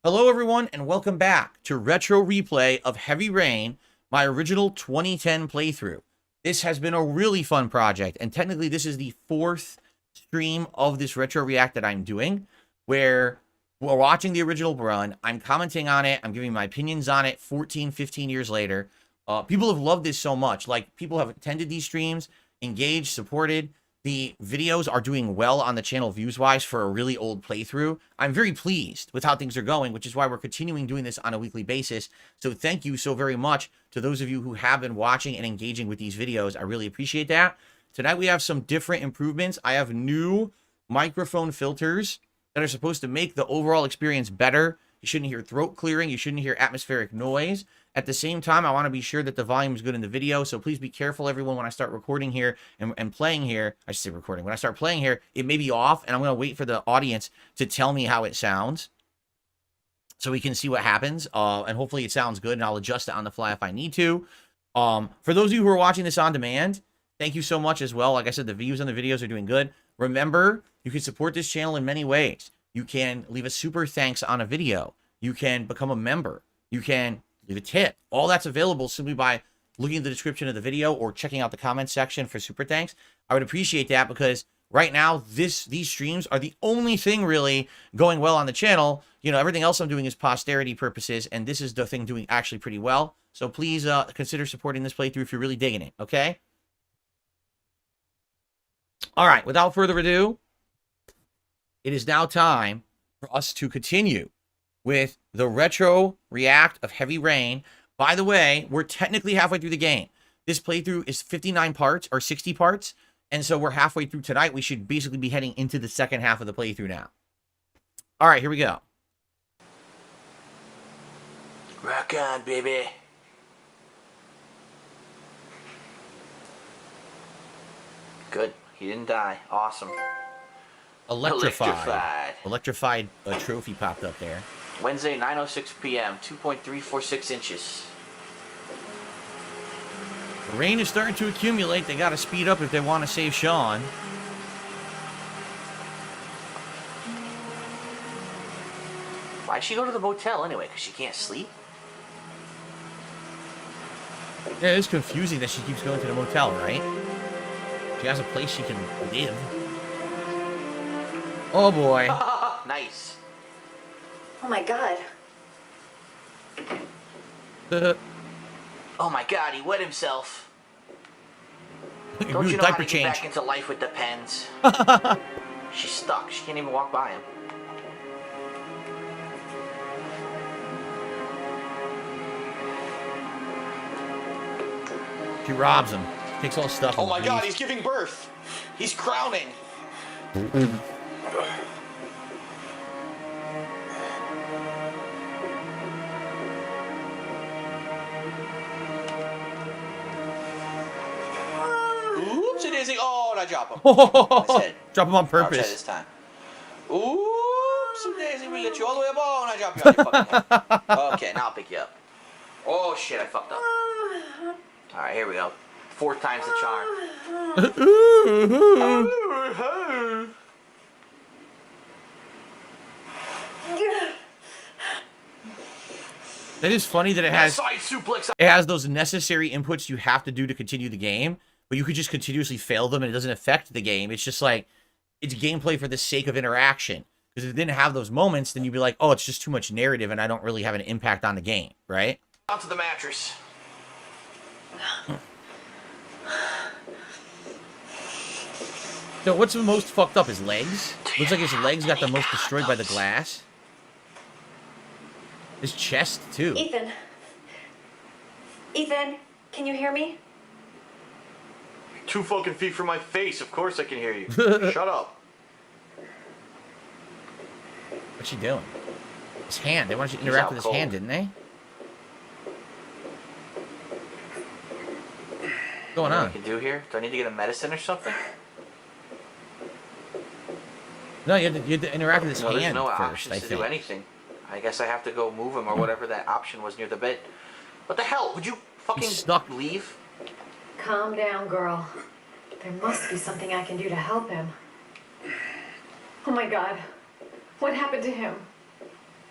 Hello everyone and welcome back to Retro Replay of Heavy Rain, my original 2010 playthrough. This has been a really fun project, and technically this is the fourth stream of this Retro React that I'm doing, where we're watching the original run, I'm commenting on it, I'm giving my opinions on it 14, 15 years later. People have loved this so much. Like, people have attended these streams, engaged, supported. The videos are doing well on the channel views-wise for a really old playthrough. I'm very pleased with how things are going, which is why we're continuing doing this on a weekly basis. So thank you so very much to those of you who have been watching and engaging with these videos. I really appreciate that. Tonight we have some different improvements. I have new microphone filters that are supposed to make the overall experience better. You shouldn't hear throat clearing. You shouldn't hear atmospheric noise. At the same time, I want to be sure that the volume is good in the video, so please be careful, everyone, when I start recording here and playing here. I should say recording. When I start playing here, it may be off, and I'm going to wait for the audience to tell me how it sounds so we can see what happens, and hopefully it sounds good, and I'll adjust it on the fly if I need to. For those of you who are watching this on demand, thank you so much as well. Like I said, the views on the videos are doing good. Remember, you can support this channel in many ways. You can leave a super thanks on a video. You can become a member. You can leave a tip. All that's available simply by looking at the description of the video or checking out the comment section for super thanks. I would appreciate that, because right now these streams are the only thing really going well on the channel. You know, everything else I'm doing is posterity purposes, and this is the thing doing actually pretty well. So please consider supporting this playthrough if you're really digging it, okay? All right, without further ado, it is now time for us to continue with the Retro React of Heavy Rain. By the way, we're technically halfway through the game. This playthrough is 59 parts or 60 parts, and so we're halfway through tonight. We should basically be heading into the second half of the playthrough now. All right, here we go. Rock on, baby. Good. He didn't die. Awesome. Electrified. Electrified trophy popped up there. Wednesday, 9:06 p.m., 2.346 inches. The rain is starting to accumulate. They got to speed up if they want to save Sean. Why'd she go to the motel anyway? Because she can't sleep? Yeah, it's confusing that she keeps going to the motel, right? She has a place she can live. Oh boy. Nice. Oh my god. Oh my god, he wet himself. Don't New you know how diaper to change. get back into life with the pens? She's stuck. She can't even walk by him. She robs him. Takes all his stuff. Oh and my leaves. god, he's giving birth. He's crowning. Oops, it is. Oh, and I drop him. I said, Drop him on I'll try purpose. this time. Oops, Daisy, we let you all the way up. Oh, and I drop you on your fucking head. Okay, now I'll pick you up. Oh shit, I fucked up. Alright, here we go. 4 times the charm. It is funny that it has Side suplex. those necessary inputs you have to do to continue the game, but you could just continuously fail them and it doesn't affect the game. It's just like, it's gameplay for the sake of interaction. Because if it didn't have those moments, then you'd be like, oh, it's just too much narrative and I don't really have an impact on the game, right? Onto the mattress. So what's the most fucked up? His legs? Looks like his legs got the most destroyed by the glass. His chest, too. Ethan. Ethan, can you hear me? 2 fucking feet from my face. Of course I can hear you. Shut up. What's she doing? His hand. They wanted you to interact out with his cold. hand, didn't they? What's going What I on? can do here? Do I need to get a medicine or something? No, you had to interact with his No, there's hand no first, options I to think. do anything. I guess I have to go move him or whatever that option was near the bed. What the hell? Would you fucking He's stuck. leave? Calm down, girl. There must be something I can do to help him. Oh my god. What happened to him?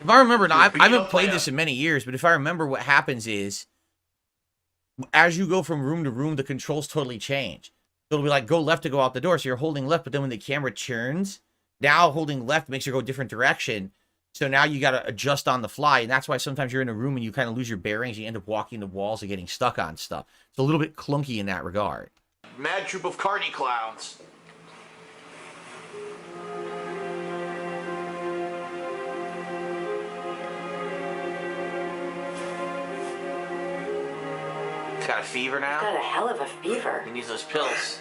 If I remember, now, I beat haven't up played by this in many years, but if I remember, what happens is, as you go from room to room, the controls totally change. So it'll be like, go left to go out the door, so you're holding left, but then when the camera turns, now holding left makes you go a different direction. So now you got to adjust on the fly, and that's why sometimes you're in a room and you kind of lose your bearings, you end up walking the walls and getting stuck on stuff. It's a little bit clunky in that regard. Mad troop of carny clowns. He's got a fever now? Got a hell of a fever. He needs those pills.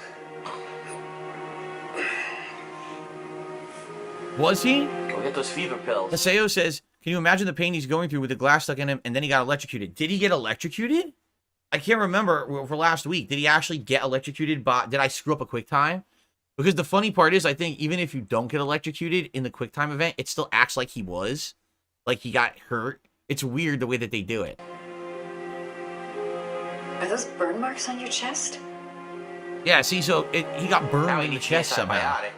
Was he? Go get those fever pills. Haseo says, can you imagine the pain he's going through with the glass stuck in him, and then he got electrocuted? Did he get electrocuted? I can't remember for last week. Did he actually get electrocuted? Did I screw up a QuickTime? Because the funny part is, I think even if you don't get electrocuted in the QuickTime event, it still acts like he was. Like he got hurt. It's weird the way that they do it. Are those burn marks on your chest? Yeah, see, so he got burned Now in he the needs chest somehow. antibiotic.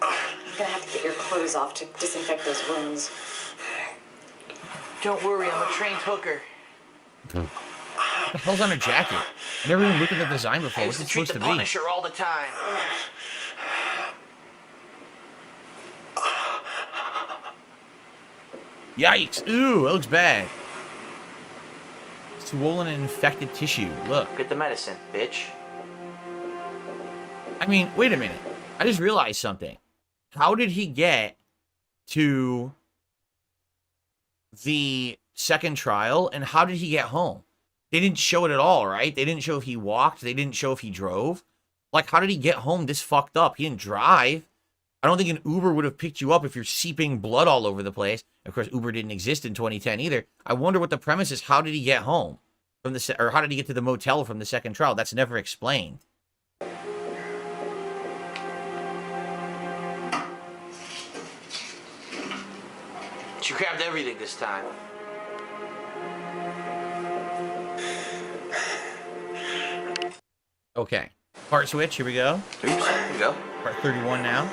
You're gonna have to get your clothes off to disinfect those wounds. Don't worry, I'm a trained hooker. What the hell's on her jacket? I never even looked at the design I before. used What's to it treat supposed the to be? Punisher all the time. Yikes. Ooh, that looks bad. Swollen and infected tissue. Look. Get the medicine, bitch. I mean, wait a minute. I just realized something. How did he get to the second trial, and how did he get home? They didn't show it at all, right? They didn't show if he walked. They didn't show if he drove. Like, how did he get home this fucked up? He didn't drive. I don't think an Uber would have picked you up if you're seeping blood all over the place. Of course, Uber didn't exist in 2010 either. I wonder what the premise is. How did he get home from the or how did he get to the motel from the second trial? That's never explained. She grabbed everything this time. Okay. Part switch. Here we go. Oops, here we go. Part 31 now.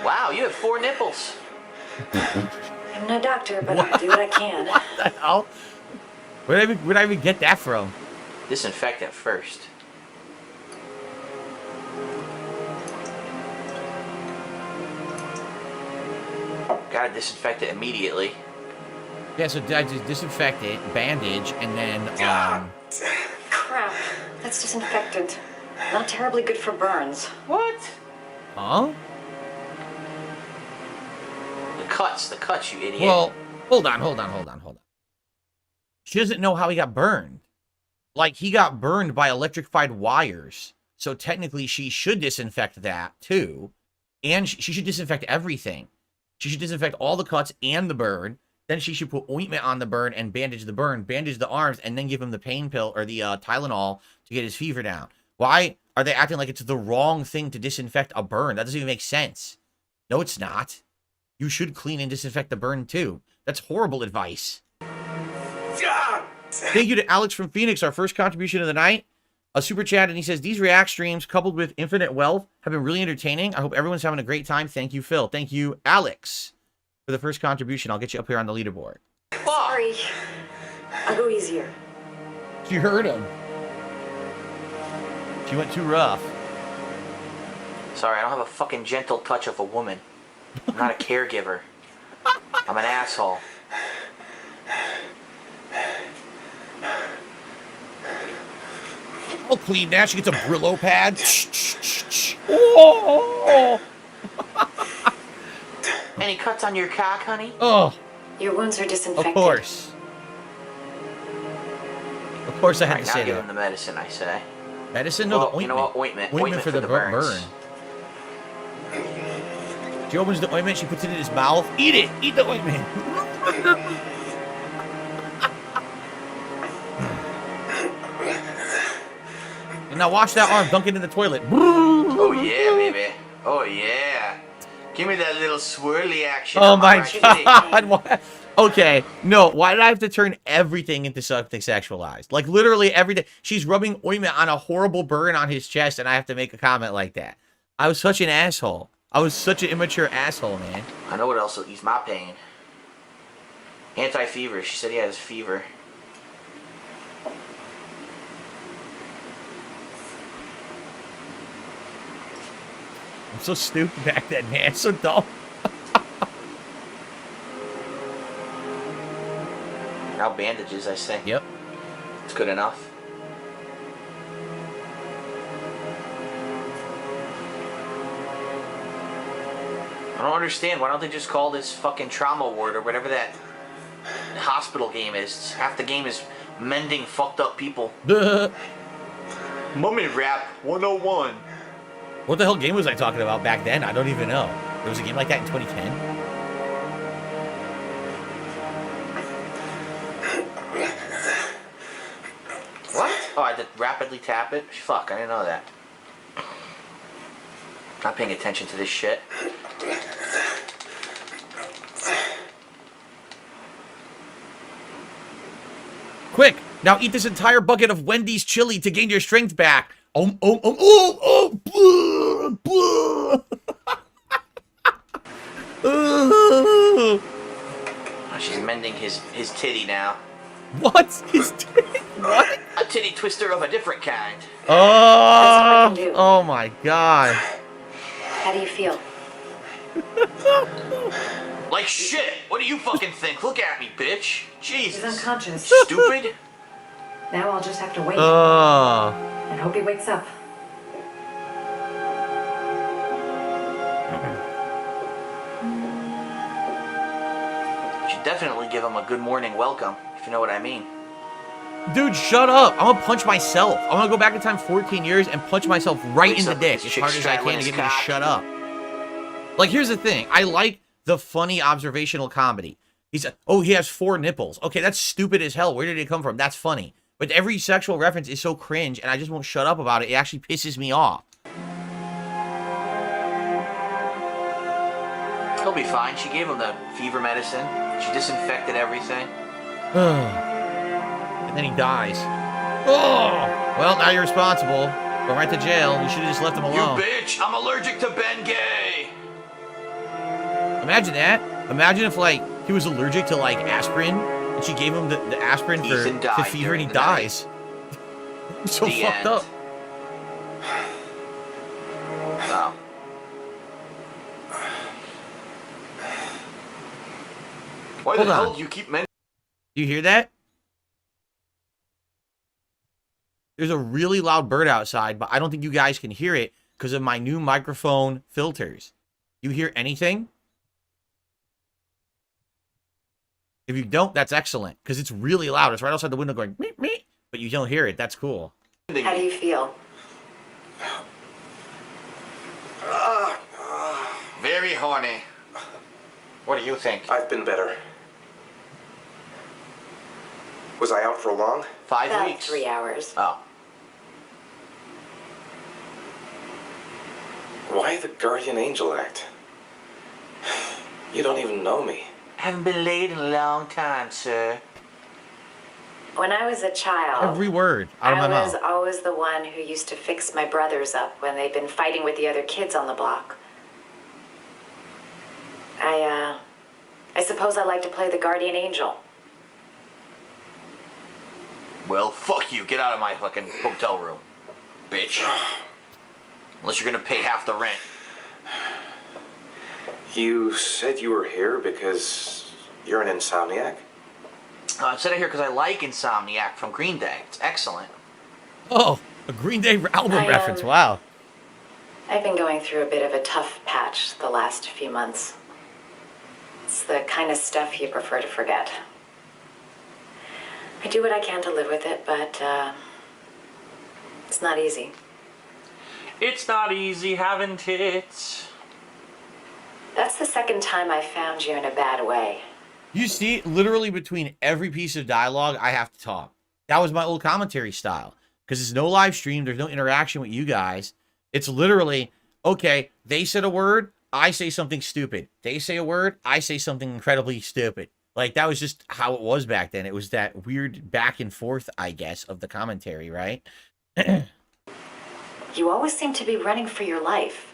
Wow, you have 4 nipples. I'm no doctor, but I'll do what I can. What the hell? Where'd I even get that from? Disinfectant first. Gotta disinfect it immediately. Yeah, so I just disinfect it, bandage, and then, Crap. That's disinfectant. Not terribly good for burns. What? huh? The cuts, you idiot. Well, hold on. She doesn't know how he got burned. Like, he got burned by electrified wires. So technically, she should disinfect that, too. And she should disinfect everything. She should disinfect all the cuts and the burn. Then she should put ointment on the burn and bandage the burn, bandage the arms, and then give him the pain pill or the Tylenol to get his fever down. Why are they acting like it's the wrong thing to disinfect a burn? That doesn't even make sense. No, it's not. You should clean and disinfect the burn, too. That's horrible advice. Thank you to Alex from Phoenix, our first contribution of the night. A super chat, and he says, these React streams, coupled with infinite wealth, have been really entertaining. I hope everyone's having a great time. Thank you, Phil. Thank you, Alex, for the first contribution. I'll get you up here on the leaderboard. Sorry. I'll go easier. She heard him. She went too rough. Sorry, I don't have a fucking gentle touch of a woman. I'm not a caregiver. I'm an asshole. Oh, clean that. She gets a Brillo pad. Oh! Any cuts on your cock, honey? Oh, Your wounds are disinfected. of course. Of course I had Alright, to now say give that. him the medicine, I say. Medicine? No, the Well, ointment. you know what? Ointment. Ointment for the burns. burn. She opens the ointment, she puts it in his mouth. Eat it! Eat the ointment! And now watch that arm dunk it in the toilet. Oh yeah, baby. Oh yeah. Give me that little swirly action. Oh on my right cheek. god! Okay, no, why did I have to turn everything into something sexualized? Like, literally everything. She's rubbing ointment on a horrible burn on his chest, and I have to make a comment like that. I was such an asshole. I was such an immature asshole, man. I know what else will ease my pain. Anti-fever. She said he has fever. I'm so stupid back then, man. So dumb. Now bandages, I say. Yep. It's good enough. I don't understand. Why don't they just call this fucking trauma ward or whatever that hospital game is? Half the game is mending fucked up people. Mummy Rap 101. What the hell game was I talking about back then? I don't even know. There was a game like that in 2010? What? Oh, I did rapidly tap it? Fuck, I didn't know that. Not paying attention to this shit. Quick! Now eat this entire bucket of Wendy's chili to gain your strength back. Oh, she's mending his titty now. What? His titty? What? A titty twister of a different kind. Oh my god. How do you feel? Like shit. What do you fucking think? Look at me, bitch. He's Jesus. unconscious. Stupid. Now I'll just have to wait Oh. and hope he wakes up. Should definitely give him a good morning welcome, if you know what I mean. Dude, shut up. I'm gonna punch myself. I'm gonna go back in time 14 years and punch myself right in the dick as hard as I can to get me to shut up. Like, here's the thing. I like the funny observational comedy. He's oh, he has 4 nipples. Okay, that's stupid as hell. Where did it come from? That's funny. But every sexual reference is so cringe, and I just won't shut up about it. It actually pisses me off. He'll be fine. She gave him the fever medicine. She disinfected everything. And then he dies. Oh! Well, now you're responsible. Go right to jail. You should have just left him alone. You bitch! I'm allergic to Bengay! Imagine that. Imagine if, like, he was allergic to, like, aspirin, and she gave him the aspirin for fever, and he dies. So The fucked end. up. Oh. Why Hold the hell on. do you keep mentioning? Do you hear that? There's a really loud bird outside, but I don't think you guys can hear it because of my new microphone filters. You hear anything? If you don't, that's excellent, because it's really loud. It's right outside the window going, meep, meep, but you don't hear it. That's cool. How do you feel? Very horny. What do you think? I've been better. Was I out for long? 5 About weeks. 3 hours. Oh. Why the guardian angel act? You don't even know me. Haven't been laid in a long time, sir. When I was a child, Every word out of my I was mouth. always the one who used to fix my brothers up when they'd been fighting with the other kids on the block. I suppose I like to play the guardian angel. Well, fuck you. Get out of my fucking hotel room, bitch. Unless you're gonna pay half the rent. You said you were here because you're an insomniac? I said it here because I like Insomniac from Green Day. It's excellent. Oh, a Green Day album I, reference. Wow. I've been going through a bit of a tough patch the last few months. It's the kind of stuff you prefer to forget. I do what I can to live with it, but it's not easy. It's not easy having tits. That's the second time I found you in a bad way. You see, literally between every piece of dialogue, I have to talk. That was my old commentary style. Because there's no live stream, there's no interaction with you guys. It's literally, okay, they said a word, I say something stupid. They say a word, I say something incredibly stupid. Like, that was just how it was back then. It was that weird back and forth, I guess, of the commentary, right? You always seem to be running for your life.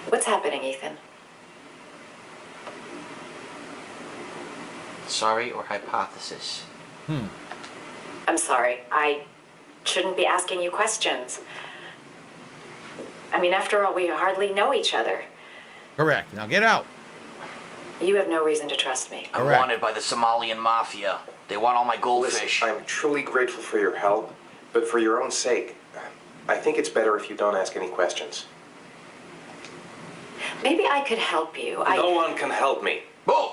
What's happening, Ethan? Sorry or hypothesis? I'm sorry. I shouldn't be asking you questions. I mean, after all, we hardly know each other. Correct. Now get out. You have no reason to trust me. I'm Correct. wanted by the Somalian mafia. They want all my goldfish. Listen, I'm truly grateful for your help, but for your own sake, I think it's better if you don't ask any questions. Maybe I could help you. No one can help me. Boom!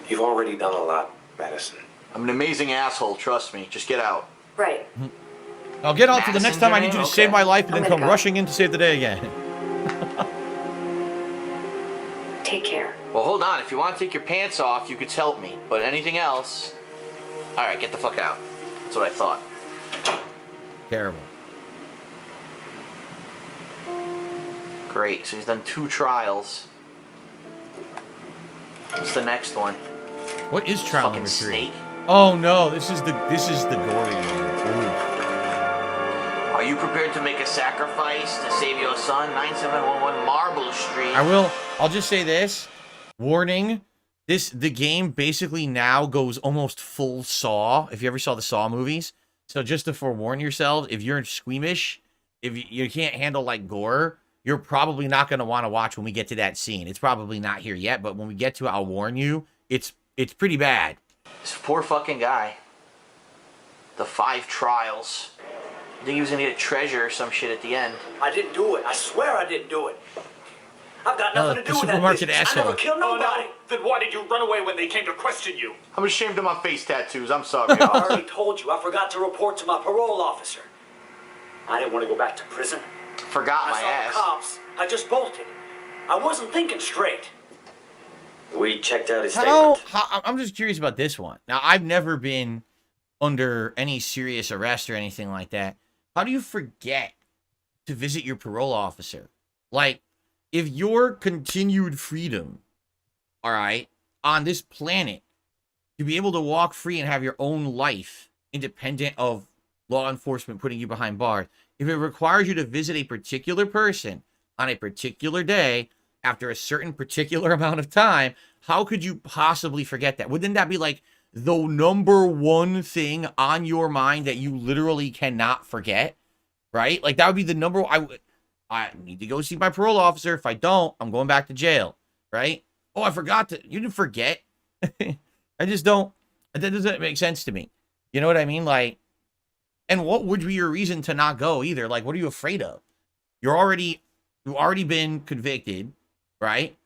You've already done a lot, Madison. I'm an amazing asshole, trust me. Just get out. Right. I'll get out to the next time I need you to Okay. save my life and I'm then gonna come go. rushing in to save the day again. Take care. Well, hold on. If you want to take your pants off, you could help me. But anything else... Alright, get the fuck out. That's what I thought. Terrible. Great. So he's done 2 trials. What's the next one? What is trial Fucking number 3? snake. Oh no, this is the gory one. Ooh. Are you prepared to make a sacrifice to save your son? 9711 Marble Street. I'll just say this. Warning. The game basically now goes almost full Saw, if you ever saw the Saw movies. So just to forewarn yourselves, if you're squeamish, if you can't handle like gore, you're probably not going to want to watch when we get to that scene. It's probably not here yet, but when we get to it, I'll warn you, it's pretty bad. This poor fucking guy. The 5 trials. I think he was gonna get a treasure or some shit at the end. I didn't do it. I swear I didn't do it. I've got No, nothing to the do with that supermarket business. I asshole. never killed nobody. Then why did you run away when they came to question you? I'm ashamed of my face tattoos. I'm sorry. I already told you. I forgot to report to my parole officer. I didn't want to go back to prison. Forgot I my saw ass. the cops. I just bolted. I wasn't thinking straight. We checked out his How, statement. I'm just curious about this one. Now, I've never been under any serious arrest or anything like that. How do you forget to visit your parole officer? Like, if your continued freedom, all right, on this planet, to be able to walk free and have your own life, independent of law enforcement putting you behind bars, if it requires you to visit a particular person on a particular day after a certain particular amount of time, how could you possibly forget that? Wouldn't that be like the number one thing on your mind that you literally cannot forget? Right? Like, that would be the number. I need to go see my parole officer. If I don't, I'm going back to jail. Right? Oh, I forgot to. You didn't forget. I just don't. That doesn't make sense to me. You know what I mean? Like, and what would be your reason to not go either? Like, what are you afraid of? You've already been convicted, right?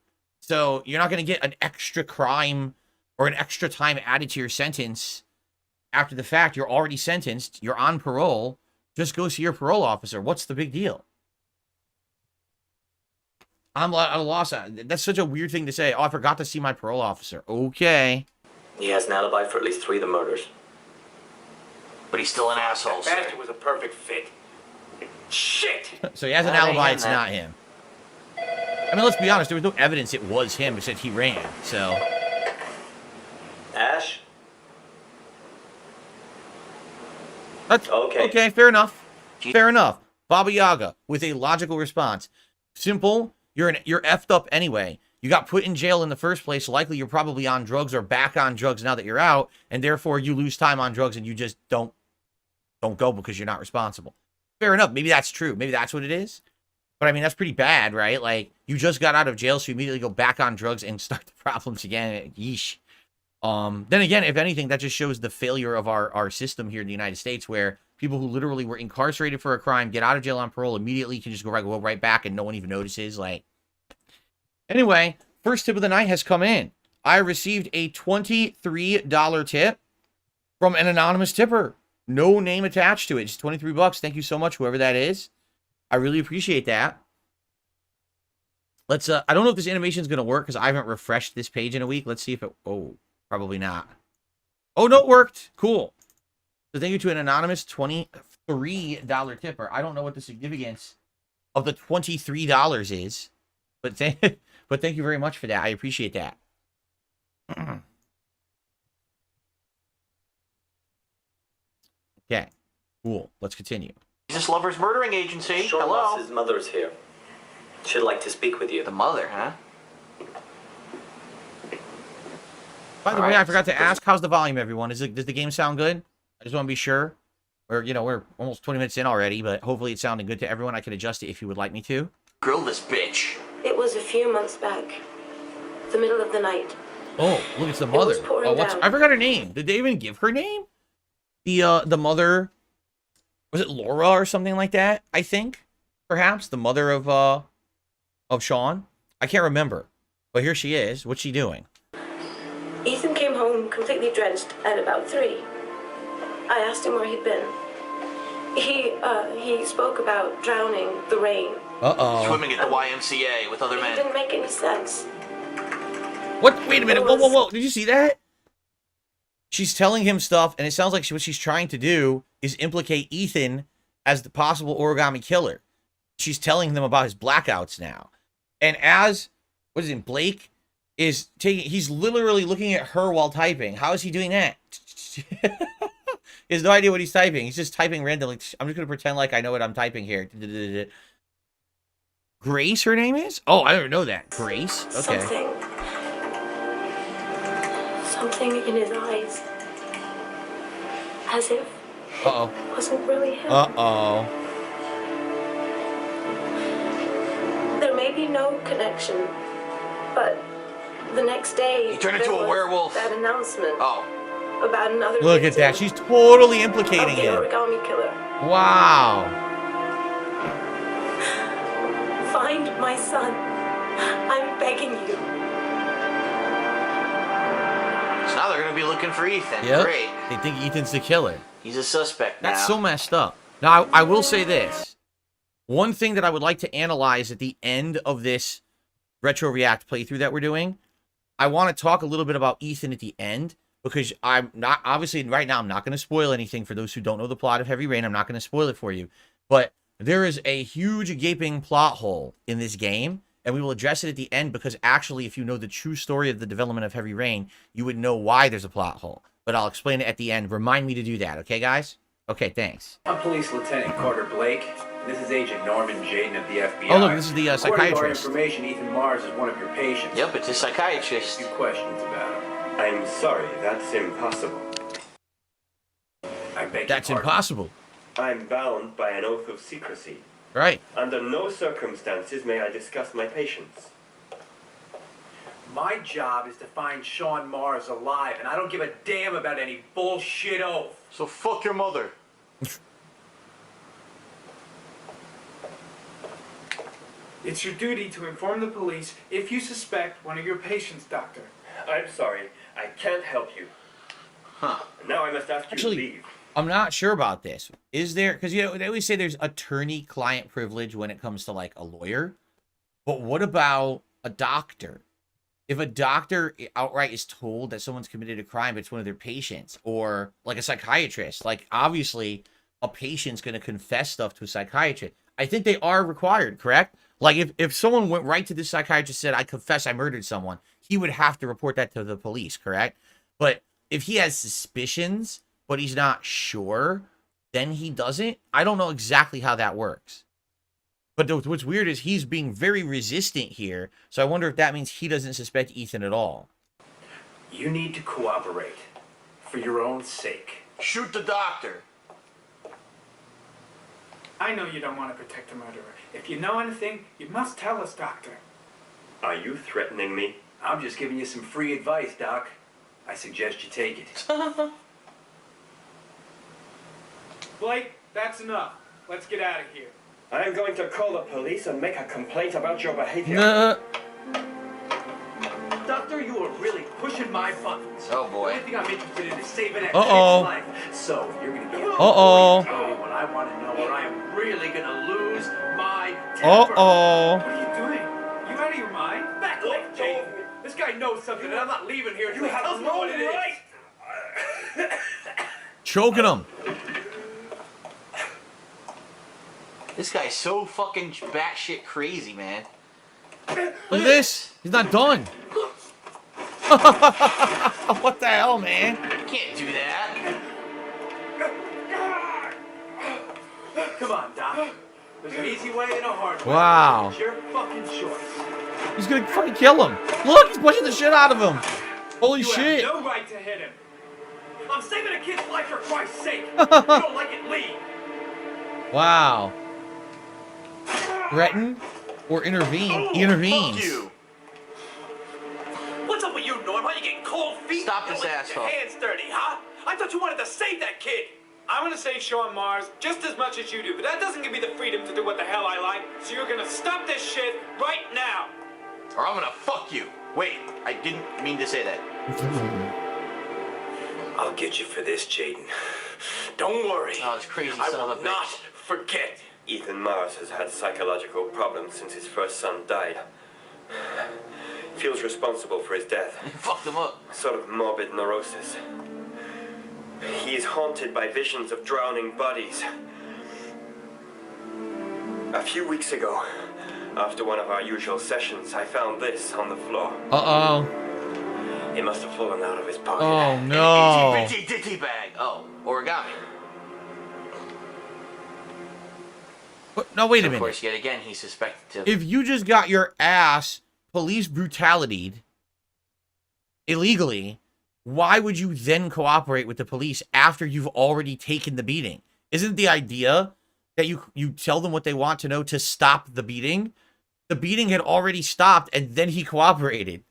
So you're not going to get an extra crime or an extra time added to your sentence after the fact. You're already sentenced. You're on parole. Just go see your parole officer. What's the big deal? I'm at a loss. That's such a weird thing to say. Oh, I forgot to see my parole officer. Okay. He has an alibi for at least 3 of the murders. But he's still an asshole, That sir. bastard was a perfect fit. Shit! So he has an That ain't alibi. him, It's then. not him. I mean, let's be honest. There was no evidence it was him. It said he ran. So Ash? that's Okay. okay. Fair enough. Fair enough. Baba Yaga with a logical response. Simple. You're effed up anyway. You got put in jail in the first place. Likely you're probably on drugs or back on drugs now that you're out, and therefore you lose time on drugs and you just don't go because you're not responsible. Fair enough. Maybe that's true. Maybe that's what it is. But I mean, that's pretty bad, right? Like, you just got out of jail, so you immediately go back on drugs and start the problems again. Yeesh. Then again, if anything, that just shows the failure of our system here in the United States, where people who literally were incarcerated for a crime get out of jail on parole immediately can just go right back and no one even notices. Like, anyway, first tip of the night has come in. I received a $23 tip from an anonymous tipper. No name attached to it. Just $23. Thank you so much, whoever that is. I really appreciate that. Let's, I don't know if this animation is going to work because I haven't refreshed this page in a week. Let's see if it, oh, probably not. Oh, no, it worked. Cool. So thank you to an anonymous $23 tipper. I don't know what the significance of the $23 is, but But thank you very much for that. I appreciate that. Okay, cool. Let's continue. Jesus Lovers Murdering Agency. Sean Hello. Moss's mother's here. She'd like to speak with you. The mother, huh? By the way, I forgot to ask, how's the volume, everyone? Does the game sound good? I just want to be sure. We're almost 20 minutes in already, but hopefully it's sounding good to everyone. I can adjust it if you would like me to. Grill this bitch. It was a few months back. The middle of the night. Oh, look, it's the mother. was pouring Oh, down. I forgot her name. Did they even give her name? The mother, was it Laura or something like that? I think, perhaps the mother of Sean. I can't remember, but here she is. What's she doing? Ethan came home completely drenched at about 3. I asked him where he'd been. He spoke about drowning, the rain. Uh-oh. Swimming at the YMCA with other It men. didn't make any sense. What? Wait a minute. Whoa, whoa, whoa. Did you see that? She's telling him stuff, and it sounds like what she's trying to do is implicate Ethan as the possible origami killer. She's telling them about his blackouts now. And as, what is it, Blake is taking, he's literally looking at her while typing. How is he doing that? He has no idea what he's typing. He's just typing randomly. I'm just going to pretend like I know what I'm typing here. Grace, her name is? Oh, I don't know that. Grace? Okay. Something in his eyes. As if Uh-oh. it wasn't really him. Uh-oh. There may be no connection, but the next day He turned into there a was werewolf. That announcement Oh. about another Look at that. victim She's totally of implicating the him. origami killer. Wow. Find my son. I'm begging you. So now they're going to be looking for Ethan. Yep. Great. They think Ethan's the killer. He's a suspect now. That's so messed up. Now, I will say this. One thing that I would like to analyze at the end of this Retro React playthrough that we're doing, I want to talk a little bit about Ethan at the end, because I'm not, obviously, right now, I'm not going to spoil anything for those who don't know the plot of Heavy Rain. I'm not going to spoil it for you. But there is a huge gaping plot hole in this game, and we will address it at the end, because actually, if you know the true story of the development of Heavy Rain, you would know why there's a plot hole. But I'll explain it at the end. Remind me to do that, okay, guys? Okay, thanks. I'm Police Lieutenant Carter Blake. This is Agent Norman Jaden of the FBI. Oh, look, this is the According to our psychiatrist. information, Ethan Mars is one of your patients. Yep, it's a A psychiatrist. few questions about him. I'm sorry, that's impossible. I beg That's your pardon. impossible. I'm bound by an oath of secrecy. Right. Under no circumstances may I discuss my patients. My job is to find Sean Mars alive, and I don't give a damn about any bullshit oath. So fuck your mother. It's your duty to inform the police if you suspect one of your patients, Doctor. I'm sorry, I can't help you. Huh. Now I must ask you Actually, to leave. I'm not sure about this. Is there, because you know they always say there's attorney-client privilege when it comes to like a lawyer, but what about a doctor? If a doctor outright is told that someone's committed a crime, but it's one of their patients, or like a psychiatrist, like obviously a patient's going to confess stuff to a psychiatrist. I think they are required, correct? Like if someone went right to the psychiatrist and said, I confess I murdered someone, he would have to report that to the police, correct? But if he has suspicions, but he's not sure, then he doesn't. I don't know exactly how that works. But what's weird is he's being very resistant here, so I wonder if that means he doesn't suspect Ethan at all. You need to cooperate. For your own sake. Shoot the doctor. I know you don't want to protect the murderer. If you know anything, you must tell us, Doctor. Are you threatening me? I'm just giving you some free advice, Doc. I suggest you take it. Blake, that's enough. Let's get out of here. I'm going to call the police and make a complaint about your behavior. Nah. Doctor, you are really pushing my buttons. Oh boy. The only thing I'm interested in is saving that Uh-oh. kid's life. So, you're gonna be Uh-oh. tell me what I want to know, or I am really gonna lose my temper. Uh-oh. What are you doing? You out of your mind? Back off, Jane. This guy knows something, and I'm not leaving here until he tells me what it is. Choking him. This guy's so fucking batshit crazy, man. Look at this. He's not done. What the hell, man? You can't do that. Come on, Doc. There's an easy way and a hard way. Wow. It's your fucking choice. He's gonna fucking kill him. Look, he's pushing the shit out of him. Holy You shit. have no right to hit him. I'm saving a kid's life for Christ's sake. You don't like it, leave. Wow. Threaten or intervene? He intervenes. Fuck you. What's up with you, Norm? How you getting cold feet? Stop You this don't let asshole. Your hands dirty, huh? I thought you wanted to save that kid. I'm gonna save Sean Mars just as much as you do, but that doesn't give me the freedom to do what the hell I like. So you're gonna stop this shit right now. Or I'm gonna fuck you. Wait, I didn't mean to say that. I'll get you for this, Jaden. Don't worry. Oh, this crazy I son will of a not bitch. forget. Ethan Mars has had psychological problems since his first son died. Feels responsible for his death. You fucked him up. Sort of morbid neurosis. He is haunted by visions of drowning bodies. A few weeks ago, after one of our usual sessions, I found this on the floor. Uh-oh. It must have fallen out of his pocket. Oh, no. An itty bitty bag. Oh, origami. What? No, wait a Of minute. course, yet again, he's suspected to. If you just got your ass police brutality'd illegally, why would you then cooperate with the police after you've already taken the beating? Isn't the idea that you tell them what they want to know to stop the beating? The beating had already stopped, and then he cooperated.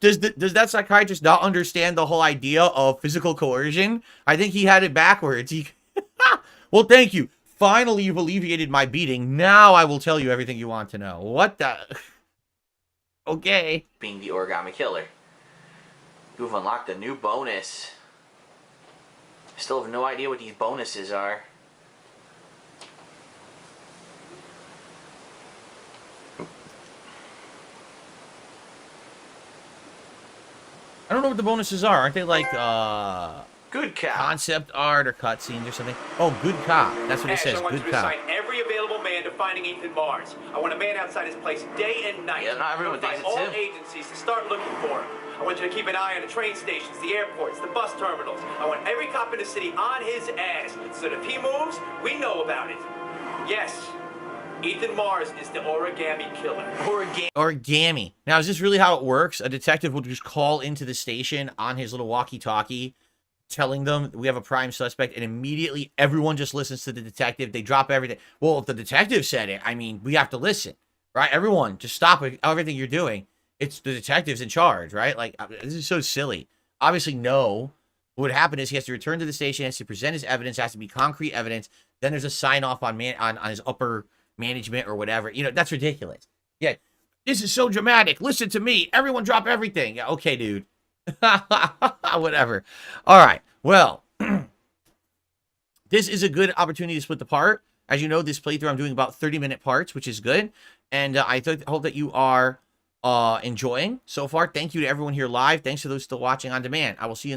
Does that psychiatrist not understand the whole idea of physical coercion? I think he had it backwards. Well, thank you. Finally, you've alleviated my beating. Now I will tell you everything you want to know. What the? Okay. Being the origami killer. You've unlocked a new bonus. I still have no idea what these bonuses are. I don't know what the bonuses are. Aren't they like Good cop. concept art or cutscenes or something? Oh, good cop. That's what it Ash, says. I want Good you to cop. assign every available man to finding Ethan Mars. I want a man outside his place day and night. Yeah, not everyone Notify thinks it's all him. agencies to start looking for him. I want you to keep an eye on the train stations, the airports, the bus terminals. I want every cop in the city on his ass, so that if he moves, we know about it. Yes, Ethan Mars is the origami killer. Origami. Now, is this really how it works? A detective will just call into the station on his little walkie-talkie, telling them we have a prime suspect, and immediately everyone just listens to the detective. They drop everything. Well, if the detective said it, I mean, we have to listen, right? Everyone, just stop everything you're doing. It's the detective's in charge, right? Like, this is so silly. Obviously, no. What would happen is he has to return to the station, has to present his evidence, has to be concrete evidence. Then there's a sign-off on his upper management or whatever. You know, that's ridiculous. Yeah, this is so dramatic. Listen to me. Everyone drop everything. Yeah, okay, dude. Whatever. All right. Well, this is a good opportunity to split the part. As you know, this playthrough I'm doing about 30-minute parts, which is good. And I hope that you are enjoying so far. Thank you to everyone here live. Thanks to those still watching on demand. I will see you in the